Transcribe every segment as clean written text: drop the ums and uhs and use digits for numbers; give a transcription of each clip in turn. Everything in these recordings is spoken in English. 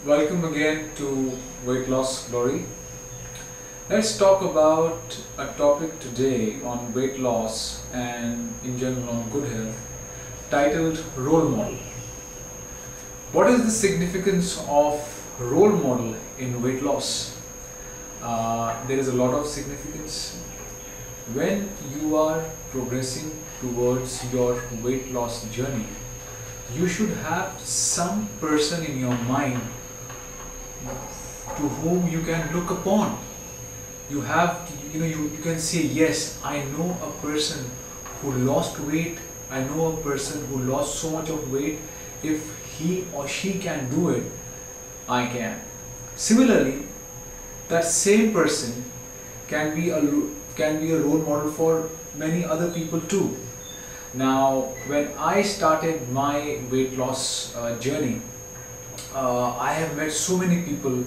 Welcome again to Weight Loss Glory. Let's talk about a topic today on weight loss and in general on good health titled Role Model. What is the significance of role model in weight loss? There is a lot of significance. When you are progressing towards your weight loss journey, you should have some person in your mind to whom you can look upon. You have you can say, yes, I know a person who lost weight, I know a person who lost so much of weight. If he or she can do it, I can. Similarly, that same person can be a role model for many other people too. Now, when I started my weight loss journey, I have met so many people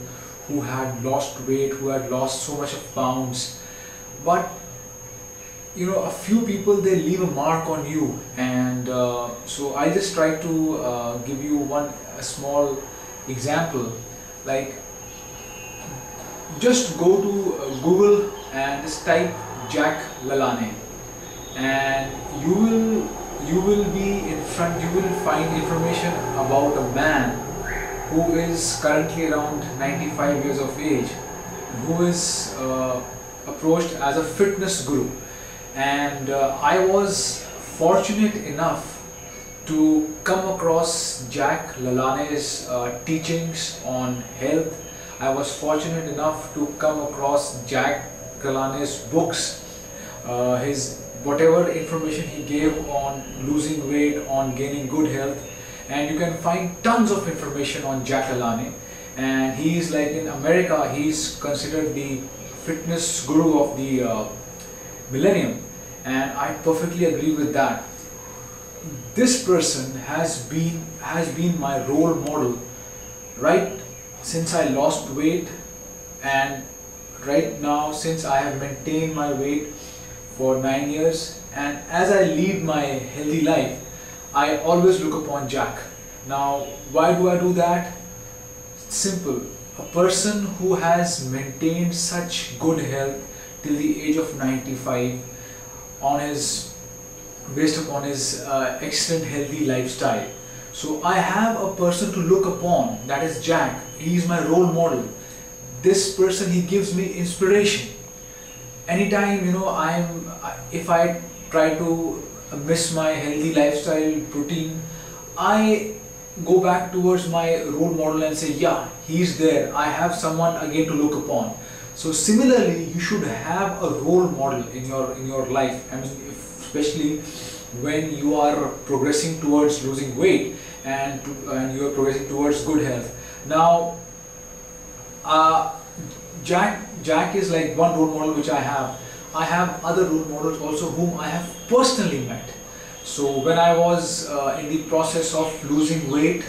who had lost weight, who had lost so much of pounds, but a few people, they leave a mark on you, and so I just try to give you a small example. Like, just go to Google and just type Jack LaLanne, and you will find information about a man who is currently around 95 years of age, who is approached as a fitness guru. And I was fortunate enough to come across Jack LaLanne's teachings on health. I was fortunate enough to come across Jack LaLanne's books, his whatever information he gave on losing weight, on gaining good health. And you can find tons of information on Jack LaLanne, and he is, like, in America, he is considered the fitness guru of the millennium, and I perfectly agree with that. This person has been my role model right since I lost weight, and right now since I have maintained my weight for 9 years, and as I lead my healthy life, I always look upon Jack. Now, why do I do that? Simple. A person who has maintained such good health till the age of 95 based upon his excellent healthy lifestyle. So I have a person to look upon, that is Jack. He is my role model. This person, he gives me inspiration. Anytime, if I try to miss my healthy lifestyle routine, I go back towards my role model and say, yeah, he's there, I have someone again to look upon. So similarly, you should have a role model in your life. I mean, especially when you are progressing towards losing weight and you are progressing towards good health. Now, Jack is like one role model which I have. I have other role models also whom I have personally met. So when I was in the process of losing weight,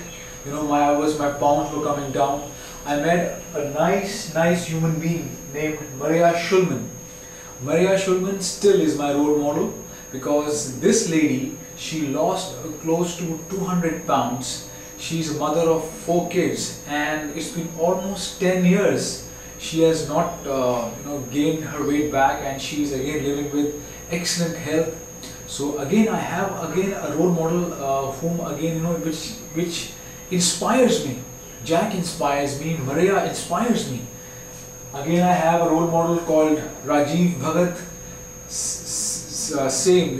my pounds were coming down, I met a nice human being named Maria Schulman. Maria Schulman still is my role model, because this lady, she lost close to 200 pounds. She's a mother of 4 kids, and it's been almost 10 years. She has not gained her weight back, and she's again living with excellent health. So again, I have a role model whom again which inspires me. Jack inspires me, Maria inspires me. Again, I have a role model called Rajiv Bhagat. Same,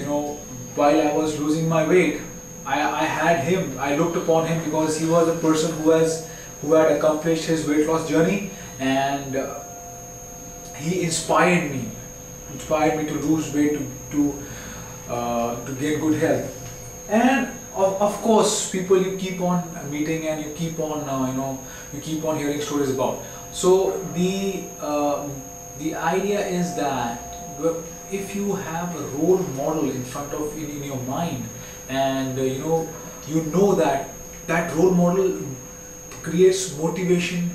while I was losing my weight, I had him. I looked upon him because he was a person who had accomplished his weight loss journey, and he inspired me to lose weight, to gain good health. And of course, people you keep on meeting, and you keep on hearing stories about. So the idea is that if you have a role model in your mind, and that role model creates motivation,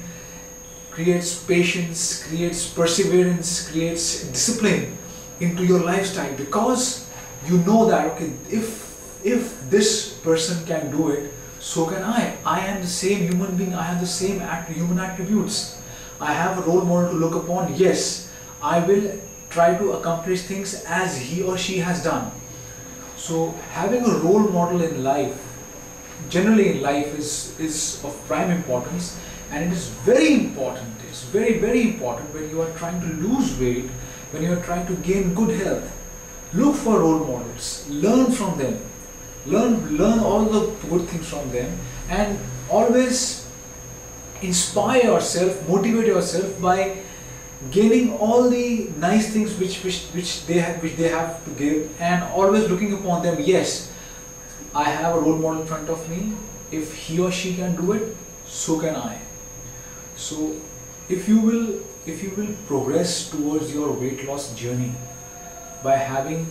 creates patience, creates perseverance, creates discipline into your lifestyle, because you know that, okay, if this person can do it, so can I am the same human being, I have the same human attributes. I have a role model to look upon. Yes, I will try to accomplish things as he or she has done. So having a role model in life, generally in life, is of prime importance, and it is very important. It's very important when you are trying to lose weight, when you are trying to gain good health. Look for role models, learn from them, learn all the good things from them, and always inspire yourself, motivate yourself by gaining all the nice things which they have to give, and always looking upon them. Yes, I have a role model in front of me. If he or she can do it, so can I. So if you will progress towards your weight loss journey by having,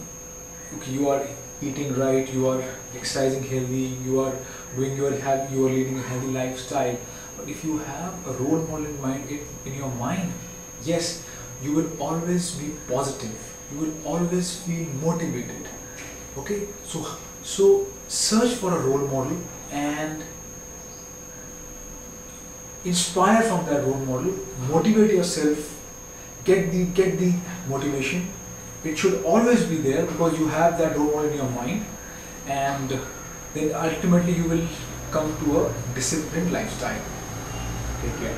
you are eating right, you are exercising healthy, you are leading a healthy lifestyle. But if you have a role model in your mind, yes, you will always be positive. You will always feel motivated. Okay, so search for a role model and inspire from that role model. Motivate yourself. Get the motivation. It should always be there because you have that role model in your mind, and then ultimately you will come to a disciplined lifestyle. Take care.